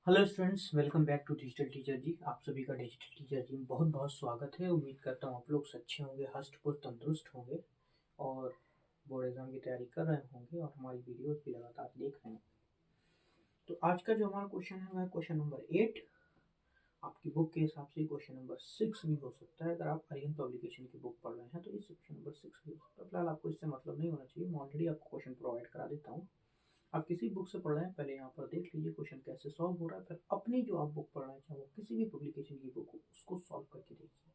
Hello students, welcome back to digital teacher ji. आप सभी का डिजिटल टीचर जी में बहुत बहुत स्वागत है। उम्मीद करता हूँ आप लोग अच्छे होंगे, हष्ट पुष्ट तंदुरुस्त होंगे और बोर्ड एग्जाम की तैयारी कर रहे होंगे और हमारी वीडियोस भी लगातार देख रहे हैं। तो आज का जो हमारा क्वेश्चन है वह क्वेश्चन नंबर 8। आपकी बुक के हिसाब से क्वेश्चन नंबर 6 भी हो सकता है। अगर आप अरिहंत पब्लिकेशन की बुक पढ़ रहे हैं तो इस क्वेश्चन नंबर 6 भी हो सकता है। फिलहाल आपको इससे मतलब नहीं होना चाहिए, मैं ऑलरेडी आपको क्वेश्चन प्रोवाइड करा देता हूँ। आप किसी बुक से पढ़ रहे हैं, पहले यहाँ पर देख लीजिए क्वेश्चन कैसे सॉल्व हो रहा है, फिर अपनी जो आप बुक पढ़ रहे हैं चाहे वो किसी भी पब्लिकेशन की बुक हो उसको सॉल्व करके देखिए।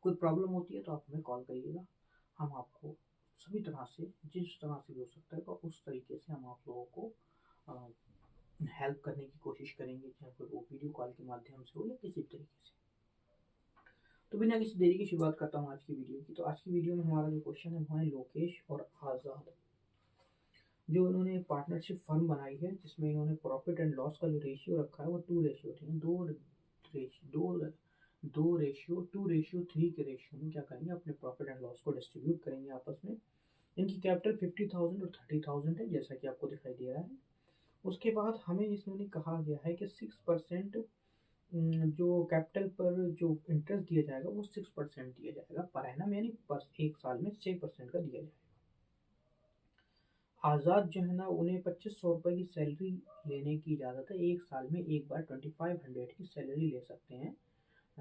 कोई प्रॉब्लम होती है तो आप हमें कॉल करिएगा, हम आपको सभी तरह से जिस तरह से भी हो सकता है तो उस तरीके से हम आप लोगों को हेल्प करने की कोशिश करेंगे, चाहे फिर वो वीडियो कॉल के माध्यम से हो या किसी तरीके से। तो बिना किसी देरी की शुरुआत करता हूँ आज की वीडियो की। तो आज की वीडियो में हमारा जो क्वेश्चन है वो है लोकेश और आज़ाद, जो इन्होंने पार्टनरशिप फर्म बनाई है जिसमें इन्होंने प्रॉफिट एंड लॉस का जो रेशियो रखा है वो 2:3 2:3 के रेशियो में क्या करेंगे, अपने प्रॉफिट एंड लॉस को डिस्ट्रीब्यूट करेंगे आपस में। इनकी कैपिटल 50,000 और 30,000 है, जैसा कि आपको दिखाई दे रहा है। उसके बाद हमें इसमें कहा गया है कि 6% जो कैपिटल पर जो इंटरेस्ट दिया जाएगा वो 6% दिया जाएगा पर एनम, यानी पर एक साल में 6% का दिया जाएगा। आज़ाद जो है ना, उन्हें 2500 रुपये की सैलरी लेने की इजाज़त है। एक साल में एक बार 2500 की सैलरी ले सकते हैं।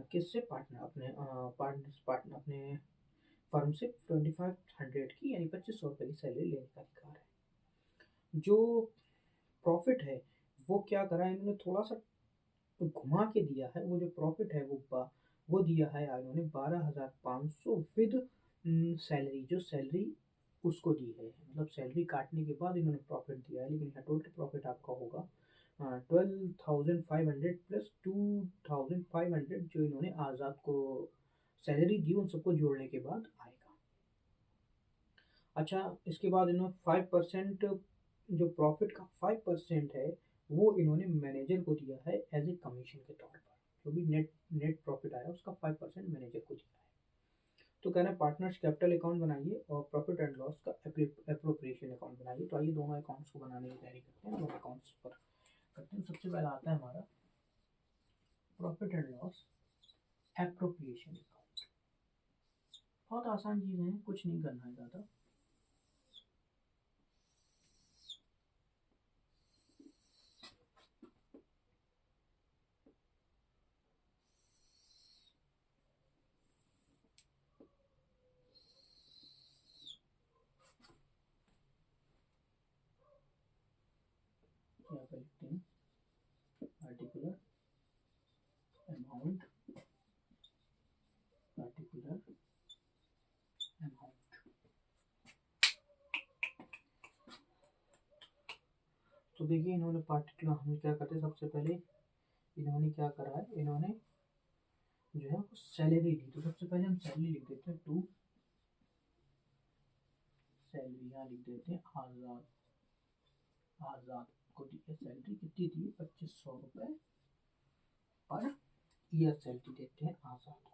किससे? पार्टनर अपने पार्टनर अपने फर्म से 2500 की यानी 2500 रुपये की सैलरी लेने का अधिकार है। जो प्रॉफिट है वो क्या करा है, इन्होंने थोड़ा सा घुमा के दिया है। वो जो प्रॉफिट है वो दिया है इन्होंने 12,500 विद सैलरी, जो सैलरी उसको दी है, मतलब सैलरी काटने के बाद इन्होंने प्रॉफिट दिया है। लेकिन यहाँ टोटल प्रॉफिट आपका होगा 12,500 प्लस 2,500 जो इन्होंने आज़ाद को सैलरी दी, उन सबको जोड़ने के बाद आएगा। अच्छा, इसके बाद इन्होंने 5%, जो प्रॉफिट का 5% है वो इन्होंने मैनेजर को दिया है एज ए कमीशन के तौर पर। जो भी नेट नेट प्रॉफिट आया उसका 5% मैनेजर को दिया है। तो कहना है पार्टनर्स कैपिटल अकाउंट बनाइए और प्रॉफिट एंड लॉस का एप्रोप्रिएशन अकाउंट बनाइए। तो आइए दोनों अकाउंट्स को बनाने की तैयारी करते हैं, दोनों अकाउंट्स पर करते हैं। सबसे पहला आता है हमारा profit and loss appropriation account. बहुत आसान चीज़ें हैं, कुछ नहीं करना है ज़्यादा। यहाँ पर लिखते हैं पर्टिकुलर अमाउंट, पर्टिकुलर अमाउंट। तो देखिए इन्होंने पार्टिकुलर, हम क्या करते हैं सबसे पहले इन्होंने क्या करा है, इन्होंने जो है वो सैलरी दी। तो सबसे पहले हम सैलरी लिख देते हैं, टू सैलरी। यहाँ लिख देते हैं आज़ाद, आज़ाद को दी है सैलरी, कितनी दी है? 2500 रुपये पर ईयर सैलरी देते हैं आज़ाद को।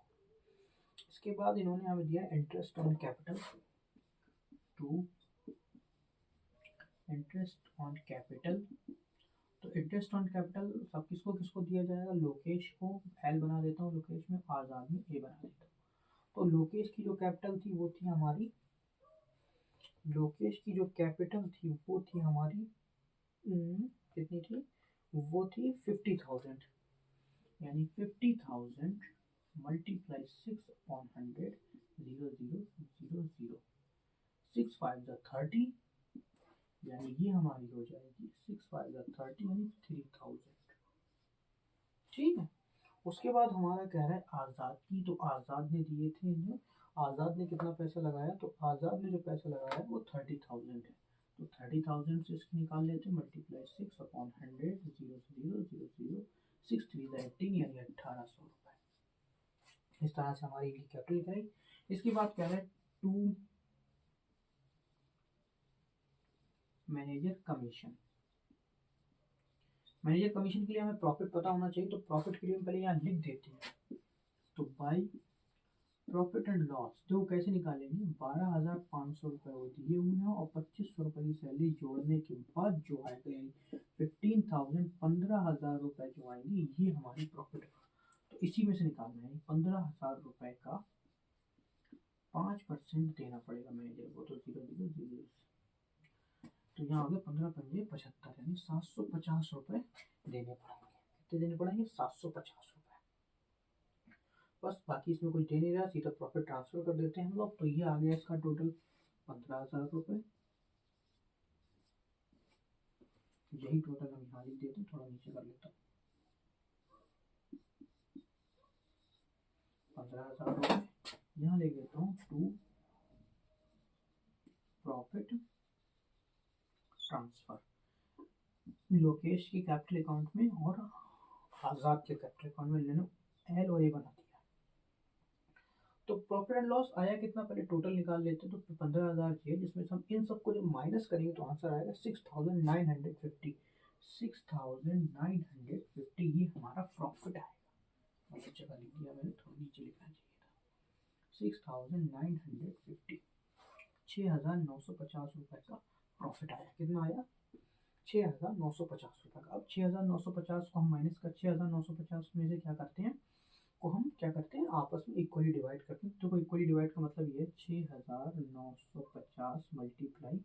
इसके बाद इन्होंने हमें दिया interest on capital, to interest on capital. तो इंटरेस्ट ऑन कैपिटल सब किसको किसको दिया जाएगा? लोकेश को एल बना देता हूँ, लोकेश में आज़ाद में ए बना देता हूँ। तो लोकेश की जो कैपिटल थी वो थी हमारी, लोकेश की जो कैपिटल थी वो थी हमारी कितनी थी? वो थी 50,000, यानी 50,000 मल्टीप्लाई 6/100, 0,000, 6×5 = 30, यानी ये हमारी हो जाएगी 6×5 = 30 यानी 3,000। ठीक है। उसके बाद हमारा कह रहा है आज़ाद की। तो आज़ाद ने दिए थे इन्हें, आज़ाद ने कितना पैसा लगाया? तो आज़ाद ने जो पैसा लगाया वो 30,000 है। तो 30,000 से इसको निकाल लेते हैं, मल्टीप्लाई 6/100, 0,000, 6×3 = 18 यानी 1,800 रुपये। इस तरह से हमारी इनकी कैपिटल करें। इसके बाद कह रहे हैं to manager commission. Manager commission के लिए हमें प्रॉफिट पता होना चाहिए, तो प्रॉफिट के लिए हम पहले यहाँ लिख देते हैं। तो बाई प्रॉफिट एंड लॉस देखो कैसे निकालेंगे। 12,500 रुपये वो दिए हुए हैं और 2500 रुपये की सैलरी जोड़ने के बाद जो आएगा यानी 15,000 15,000 रुपये जो आएंगे ये हमारी प्रॉफिट है। तो इसी में से निकालना है 15,000 रुपये का 5% देना पड़ेगा मैनेजर को। तो 0,0,0 तो यहाँ आ गया 15×5 = 75 यानी 750 रुपये देने पड़ेंगे। कितने देने पड़ेंगे? 750 रुपये। बस बाकी इसमें कुछ दे नहीं रहा, सीधा प्रॉफिट ट्रांसफर कर देते हैं हम लोग। तो ये आ गया इसका टोटल 15,000 रुपये। यही टोटल हम यहाँ लिख देते हैं, थोड़ा नीचे कर लेता हूँ। 15,000 रुपये यहाँ लिख देता हूँ टू प्रॉफिट ट्रांसफर लोकेश की कैपिटल अकाउंट में और आजाद के कैपिटल अकाउंट में लेने एल और ए बना दिया। तो प्रॉफिट एंड लॉस आया कितना, पहले टोटल निकाल लेते हैं। तो 15,000 है, जिसमें हम इन सबको जब माइनस करेंगे तो आंसर आएगा 6,950। 6,950 ये हमारा प्रॉफिट आएगा। और जगह लिख दिया मैंने, थोड़ा नीचे लिखना चाहिए था। 6,950 6,950 रुपये का प्रॉफिट आया। कितना आया? 6,950 रुपये का। अब 6,950 को हम माइनस कर 6,950 में से क्या करते हैं, आपस में इक्वली डिवाइड करते हैं। तो इक्वली डिवाइड का मतलब ये 6,950 मल्टीप्लाई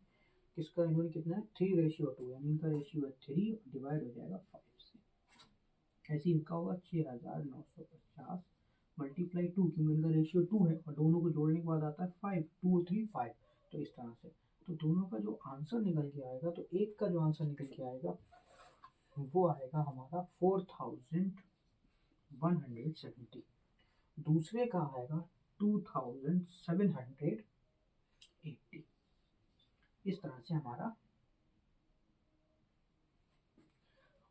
किसका, इन्होंने कितना है 3:2 यानी इनका रेशियो है 3, डिवाइड हो जाएगा 5 से। ऐसे इनका होगा 6,950 मल्टीप्लाई 2, क्योंकि इनका रेशियो 2 है और दोनों को जोड़ने के बाद आता है 5, 2 और 3 5। तो इस तरह से तो दोनों का जो आंसर निकल के आएगा, तो एक का जो आंसर निकल के आएगा वो आएगा हमारा 4,170। दूसरे का आएगा 2,780। इस तरह से हमारा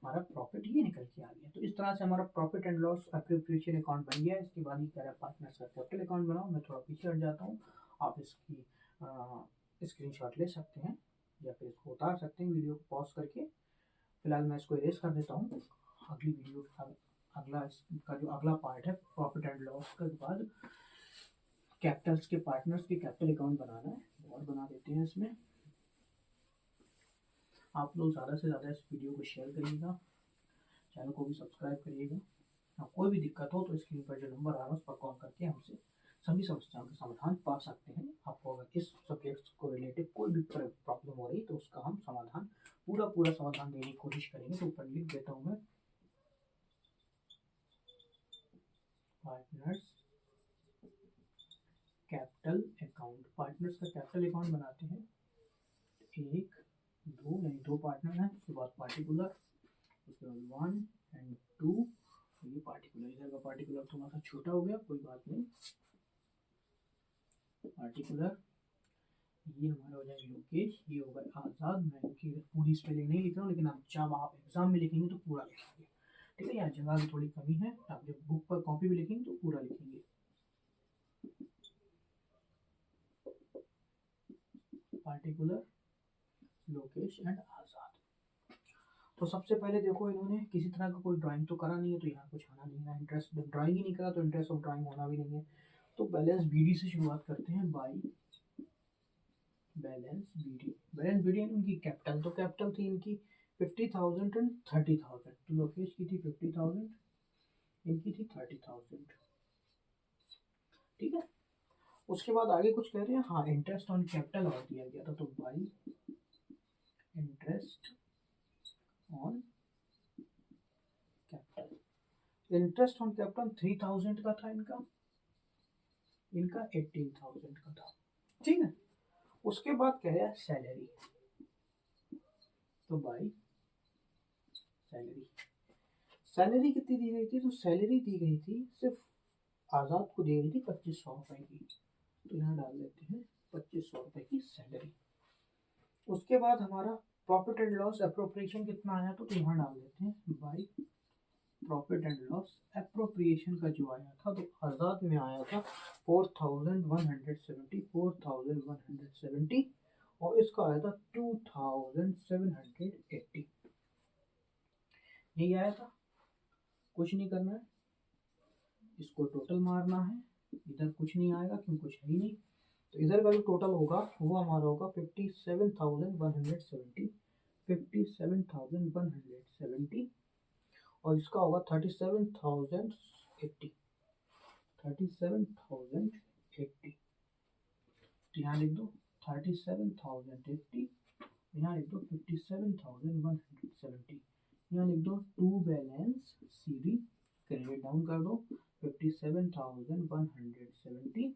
प्रॉफिट ये निकल के आ गया। तो इस तरह से हमारा profit and loss appropriation account बन गया। इसके बाद ही कह रहा है पार्टनर्स का कैपिटल अकाउंट बनाओ। मैं थोड़ा पीछे हट जाता हूँ, आप इसकी स्क्रीनशॉट ले सकते हैं या फिर इसको उतार सकते हैं वीडियो को पॉज करके। फिलहाल मैं इसको इरेज कर देता हूँ। अगली वीडियो अगला इसका जो अगला पार्ट है प्रॉफिट एंड लॉस के बाद कैपिटल्स के पार्टनर्स के कैपिटल अकाउंट बनाना है, और बना देते हैं। इसमें आप लोग ज़्यादा से ज़्यादा इस वीडियो को शेयर करिएगा, चैनल को भी सब्सक्राइब करिएगा। कोई भी दिक्कत हो तो स्क्रीन पर जो नंबर आ रहा है उस पर कॉल करके हमसे सभी समस्याओं का समाधान पा सकते हैं। आपको अगर इस सब्जेक्ट को रिलेटेड कोई भी प्रॉब्लम हो रही तो उसका हम समाधान पूरा समाधान देने की कोशिश करेंगे। तो ऊपर लिख देता हूँ मैं पार्टनर्स कैपिटल अकाउंट। पार्टनर्स का कैपिटल अकाउंट बनाते हैं। 2 पार्टनर हैं, उसके बाद पार्टिकुलर, उसके बाद 1 और 2। ये पार्टिकुलर, इधर का पार्टिकुलर थोड़ा सा छोटा हो गया, कोई बात नहीं। पार्टिकुलर ये हमारा हो जाएगा लोकेश, ये होगा आज़ाद। मैं इनकी पूरी स्पेलिंग नहीं लिख रहा हूँ, लेकिन आप जब आप एग्जाम में लिखेंगे तो पूरा लिखेंगे, ठीक है। यहाँ जगह की थोड़ी कमी है, आप जब बुक पर कॉपी भी लिखेंगे तो पूरा लिखेंगे। पार्टिकुलर लोकेश एंड आज़ाद। तो सबसे पहले देखो, इन्होंने किसी तरह का कोई ड्राइंग तो करा नहीं है, तो यहाँ कुछ आना नहीं है। इंटरेस्ट ड्राइंग ही नहीं करा तो इंटरेस्ट ऑफ ड्राइंग होना भी नहीं है। तो बैलेंस बीडी से शुरुआत करते हैं। By balance BD. Balance BD इनकी कैपिटल, तो कैपिटल थी इनकी 50,000 एंड 30,000। तो लोकेश की थी 50,000, इनकी थी 30,000, ठीक है। उसके बाद आगे कुछ कह रहे हैं, हाँ इंटरेस्ट ऑन कैपिटल और दिया गया था। तो by interest on capital. Interest on capital 3,000 का था इनका 18,000 का था, ठीक है। उसके बाद कह रहा है सैलरी। तो बाई सैलरी कितनी दी गई थी, तो सैलरी दी गई थी सिर्फ आज़ाद को दी गई थी 2,500 रुपये की। तो यहाँ डाल देते हैं 2,500 रुपये की सैलरी। उसके बाद हमारा प्रॉफिट एंड लॉस एप्रोप्रिएशन कितना आया, तो यहाँ डाल देते हैं by profit and loss appropriation का जो आया था, तो आज़ाद में आया था 4,170 और इसका आया था 2,780। यही आया था, कुछ नहीं करना है, इसको टोटल मारना है इधर कुछ नहीं आएगा क्योंकि कुछ है ही नहीं। तो इधर का जो टोटल होगा वो हमारा होगा 57,170, 57,170, और इसका होगा 37,080, 37,080। तो यहाँ लिख दो 37,080, यहाँ लिख दो 57,170, यहाँ लिख दो to balance CD, credit down कर दो 57,170,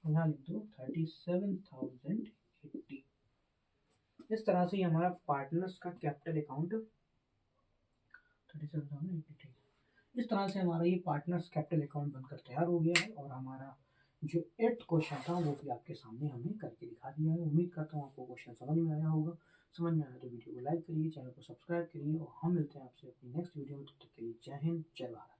यहाँ लिख दो 37,080। इस तरह से हमारा पार्टनर्स का कैपिटल अकाउंट 37,080, इस तरह से हमारा ये पार्टनर्स कैपिटल अकाउंट बनकर तैयार हो गया है। और हमारा जो 8th क्वेश्चन था वो भी आपके सामने हमने करके दिखा दिया है। उम्मीद करता हूँ आपको क्वेश्चन समझ में आया होगा। समझ में आया तो वीडियो को लाइक करिए, चैनल को सब्सक्राइब करिए, और हम मिलते हैं आपसे अपनी नेक्स्ट वीडियो में। तब तक के लिए जय हिंद, जय भारत।